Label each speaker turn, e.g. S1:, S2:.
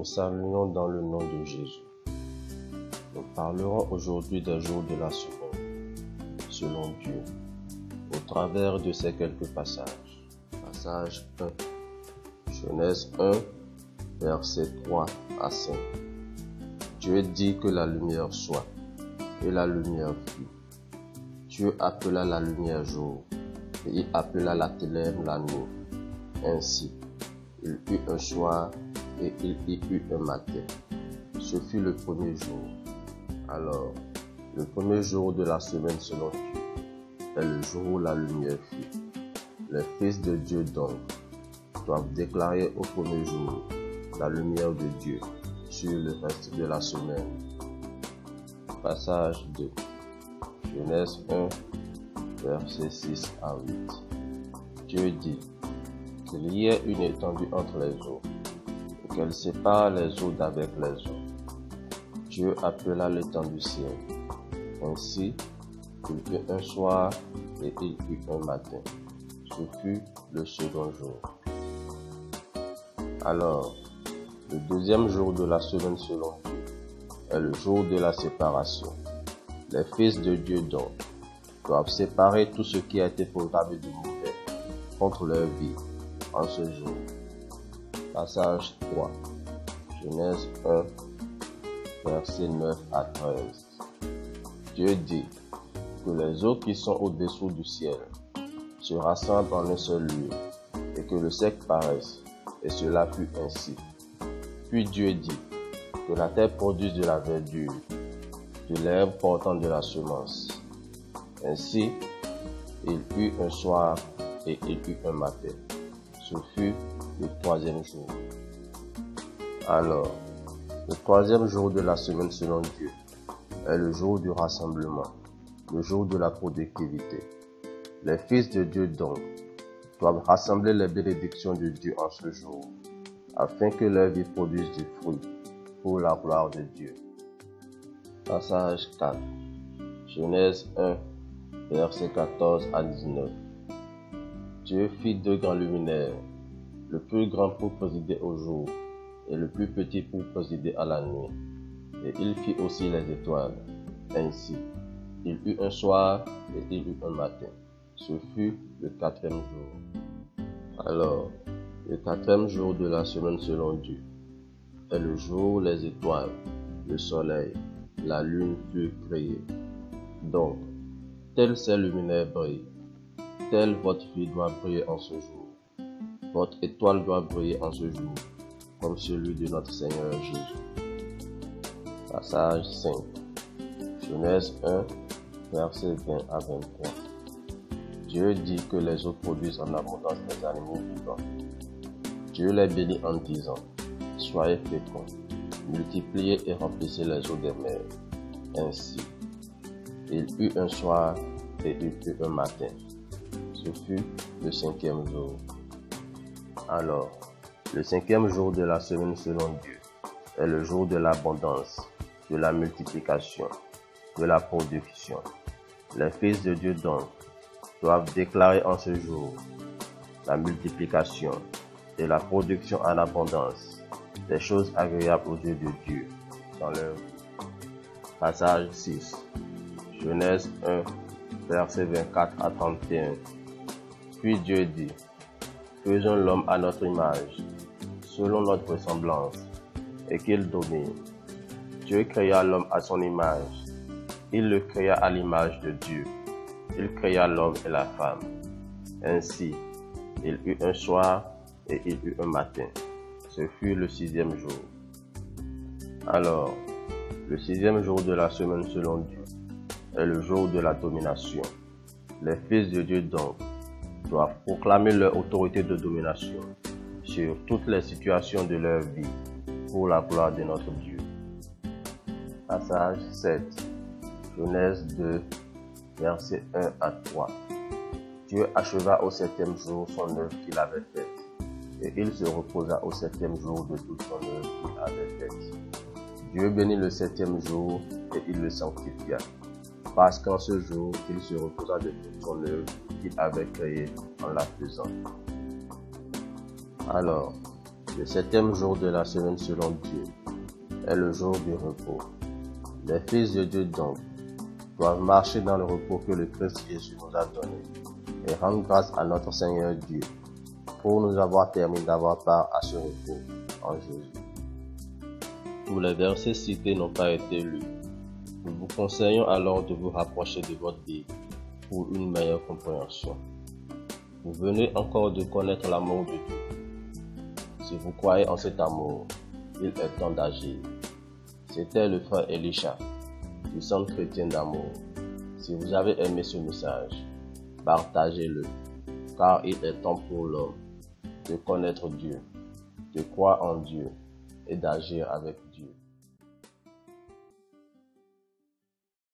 S1: vous saluons dans le nom de Jésus. Nous parlerons aujourd'hui des jours de la semaine, selon Dieu, au travers de ces quelques passages. Passage 1, Genèse 1, versets 3 à 5. Dieu dit que la lumière soit, et la lumière fut. Dieu appela la lumière jour, et il appela la ténèbre la nuit. Ainsi, il eut un soir, et il y eut un matin. Ce fut le premier jour. Alors, le premier jour de la semaine selon Dieu est le jour où la lumière fut. Les fils de Dieu donc doivent déclarer au premier jour la lumière de Dieu sur le reste de la semaine. Passage 2. Genèse 1, versets 6 à 8. Dieu dit qu'il y ait une étendue entre les eaux, et qu'elle sépare les eaux d'avec les eaux. Dieu appela l'étendue ciel. Ainsi, il eut un soir et il eut un matin. Ce fut le second jour. Alors, le deuxième jour de la semaine selon Dieu est le jour de la séparation. Les fils de Dieu donc doivent séparer tout ce qui a été programmé de mauvais contre leur vie en ce jour. Passage 3. Genèse 1, versets 9 à 13. Dieu dit que les eaux qui sont au-dessous du ciel se rassemblent en un seul lieu et que le sec paraisse, et cela fut ainsi. Puis Dieu dit que la terre produise de la verdure, de l'herbe portant de la semence. Ainsi, il eut un soir et il eut un matin. Ce fut le troisième jour. Alors, le troisième jour de la semaine selon Dieu est le jour du rassemblement, le jour de la productivité. Les fils de Dieu donc doivent rassembler les bénédictions de Dieu en ce jour, afin que leur vie produise du fruit pour la gloire de Dieu. Passage 4. Genèse 1, versets 14 à 19. Dieu fit deux grands luminaires, le plus grand pour présider au jour, et le plus petit pour présider à la nuit. Et il fit aussi les étoiles. Ainsi, il eut un soir et il eut un matin. Ce fut le quatrième jour. Alors, le quatrième jour de la semaine selon Dieu est le jour où les étoiles, le soleil, la lune furent créés. Donc, tel ces luminaires brillent, tel votre vie doit briller en ce jour. Votre étoile doit briller en ce jour, comme celui de notre Seigneur Jésus. Passage 5. Genèse 1, versets 20 à 23. Dieu dit que les eaux produisent en abondance des animaux vivants. Dieu les bénit en disant, soyez féconds, multipliez et remplissez les eaux des mers. Ainsi, il eut un soir et il eut un matin. Ce fut le cinquième jour. Alors, le cinquième jour de la semaine selon Dieu est le jour de l'abondance, de la multiplication, de la production. Les fils de Dieu donc doivent déclarer en ce jour la multiplication et la production en abondance, des choses agréables aux yeux de Dieu dans leur vie. Passage 6. Genèse 1, versets 24 à 31. Puis Dieu dit, faisons l'homme à notre image, selon notre ressemblance, et qu'il domine. Dieu créa l'homme à son image. Il le créa à l'image de Dieu. Il créa l'homme et la femme. Ainsi, il eut un soir et il eut un matin. Ce fut le sixième jour. Alors, le sixième jour de la semaine selon Dieu est le jour de la domination. Les fils de Dieu donc doivent proclamer leur autorité de domination sur toutes les situations de leur vie pour la gloire de notre Dieu. Passage 7. Genèse 2, versets 1 à 3. Dieu acheva au septième jour son œuvre qu'il avait faite, et il se reposa au septième jour de toute son œuvre qu'il avait faite. Dieu bénit le septième jour et il le sanctifia, parce qu'en ce jour, il se reposa de toute son œuvre qu'il avait créée en la faisant. Alors, Le septième jour de la semaine selon Dieu est le jour du repos. Les fils de Dieu donc doivent marcher dans le repos que le Christ Jésus nous a donné et rendre grâce à notre Seigneur Dieu pour nous avoir permis d'avoir part à ce repos en Jésus. Tous les versets cités n'ont pas été lus. Nous vous conseillons alors de vous rapprocher de votre Bible pour une meilleure compréhension. Vous venez encore de connaître l'amour de Dieu. Si vous croyez en cet amour, il est temps d'agir. C'était le frère Elisha du Centre chrétien d'amour. Si vous avez aimé ce message, partagez-le, car il est temps pour l'homme de connaître Dieu, de croire en Dieu et d'agir avec Dieu.